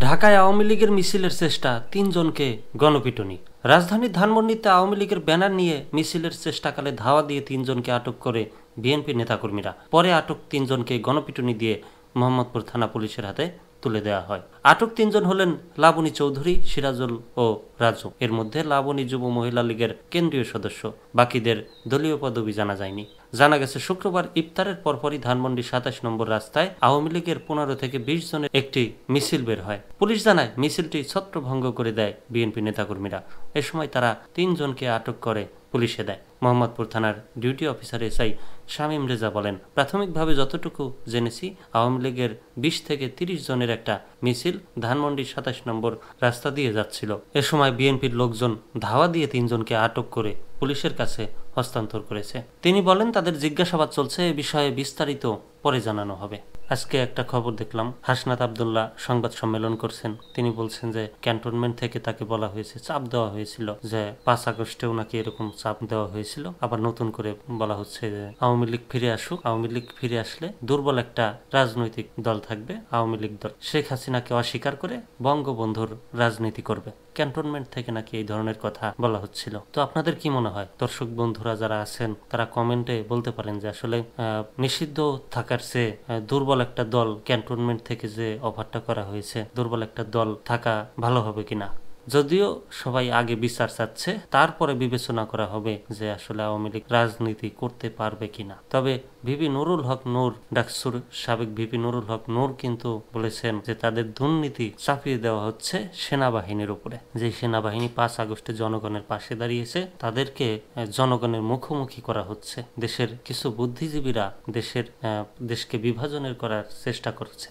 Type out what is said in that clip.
ঢাকায় আওয়ামী লীগের মিছিলের চেষ্টা, ৩ জনকে গণপিটুনি। রাজধানীর ধানমন্ডিতে আওয়ামী লীগের ব্যানার নিয়ে মিছিলের চেষ্টাকালে ধাওয়া দিয়ে ৩ জনকে আটক করে বিএনপি নেতাকর্মীরা। পরে আটক ৩ জনকে গণপিটুনি দিয়ে মোহাম্মদপুর থানা পুলিশের হাতে তুলে দেওয়া হয়। আটক ৩ জন হলেন লাবণী চৌধুরী, সিরাজুল ও রাজু। এর মধ্যে লাবণী যুব মহিলা লীগের কেন্দ্রীয় সদস্য, বাকিদের দলীয় পদবি জানা যায়নি। জানা গেছে শুক্রবার ইফতারের পরপরই ধানমন্ডি ২৭ নম্বর রাস্তায় আওয়ামী লীগের ১৫ থেকে ২০ জনের একটি মিছিল বের হয়। পুলিশ জানায় মিছিলটি ছত্রভঙ্গ করে দেয় বিএনপি নেতাকর্মীরা। এ সময় তারা ৩ জনকে আটক করে পুলিশে দেয়। মোহাম্মদপুর থানার duty officer SI Shamim Reza বলেন, প্রাথমিকভাবে যতটুকু জেনেছি আওয়ামী লীগের ২০ থেকে ৩০ জনের একটা মিছিল ধানমন্ডি ২৭ নম্বর রাস্তা দিয়ে যাচ্ছিল। এ সময় বিএনপির লোকজন ধাওয়া দিয়ে ৩ জনকে আটক করে পুলিশের কাছে হস্তান্তর করেছে। তিনি বলেন, তাদের জিজ্ঞাসাবাদ চলছে, এ বিষয়ে বিস্তারিত পরে জানানো হবে। আজকে একটা খবর দেখলাম, হাসনাত আবদুল্লাহ সংবাদ সম্মেলন করছেন। তিনি বলছেন যে ক্যান্টনমেন্ট থেকে তাকে বলা হয়েছে, চাপ দেওয়া হয়েছিল যে ৫ আগস্টেও নাকি এরকম চাপ দেওয়া হয়েছিল। আবার নতুন করে বলা হচ্ছে যে আওয়ামী লীগ ফিরে আসুক, আওয়ামী লীগ ফিরে আসলে দুর্বল একটা রাজনৈতিক দল থাকবে, আওয়ামী লীগ দল শেখ হাসিনাকে অস্বীকার করে বঙ্গবন্ধুর রাজনীতি করবে। ক্যান্টনমেন্ট থেকে নাকি এই ধরনের কথা বলা হচ্ছিল। তো আপনাদের কি মনে হয়? দর্শক বন্ধুরা যারা আছেন তারা কমেন্টে বলতে পারেন যে আসলে নিষিদ্ধ থাকার চেয়ে দুর্বল একটা দল ক্যান্টনমেন্ট থেকে যে অফারটা করা হয়েছে, দুর্বল একটা দল থাকা ভালো হবে কিনা। যদিও সবাই আগে বিচার চাচ্ছে, তারপরে বিবেচনা করা হবে যে আসলে আওয়ামী লীগ রাজনীতি করতে পারবে কিনা। তবে ভিপি নুরুল হক নূর, ডাকসুর সাবেক ভিপি নুরুল হক নূর কিন্তু বলেছেন যে তাদের দুর্নীতি চাপিয়ে দেওয়া হচ্ছে সেনাবাহিনীর উপরে। যে সেনাবাহিনী ৫ আগস্টে জনগণের পাশে দাঁড়িয়েছে, তাদেরকে জনগণের মুখোমুখি করা হচ্ছে। দেশের কিছু বুদ্ধিজীবীরা দেশকে বিভাজনের করার চেষ্টা করছে।